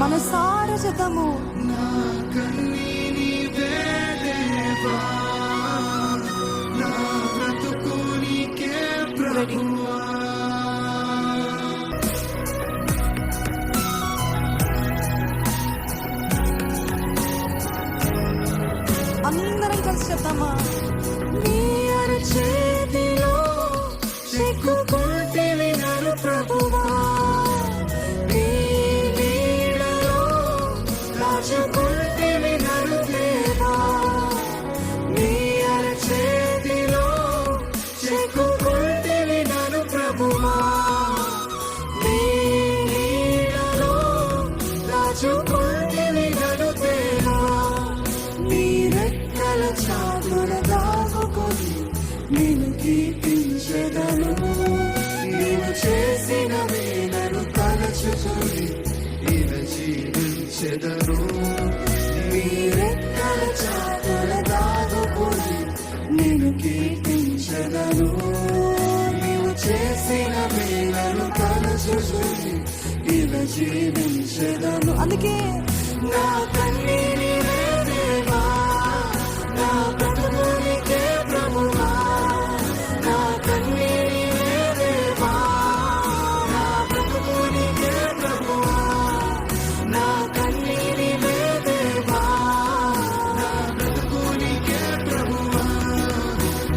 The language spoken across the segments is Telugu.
మనసార జతము నా కన్నీని వేదేవా నా బ్రతుకు నీకే ప్రభువా అందరం కలిసి చెప్తామా నీ అరచేతిలో చిక్కుకుంటివి నన్ను ప్రభువా నీ నీడలో దాచుకుంటివి నన్ను దేవా నీ అరచేతిలో చిక్కుకుంటివి నన్ను ప్రభువా నీ నీడలో దాచుకుంటివి నన్ను దేవా నీ రెక్కల చాటున దాగుకొని నేను కీర్తించెదను నీవు చేసిన మేలను తలచుకొని ఇలా జీవించెదను నీ రెక్కల చాటున దాగుకొని నేను కీర్తించెదను నీవు చేసిన మేలను తలచుకొని ఇలా జీవించెదను అందుకే నా కన్నీని వేదేవా నా బ్రతుకు నీకే ప్రభువా నా కన్నీని వేదేవా నా బ్రతుకు నీకే ప్రభువా నా కన్నీని వేదేవా నా బ్రతుకు నీకే ప్రభువా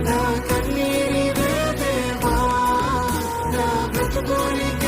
నా కన్నీని వేదేవా నా బ్రతుకు నీకే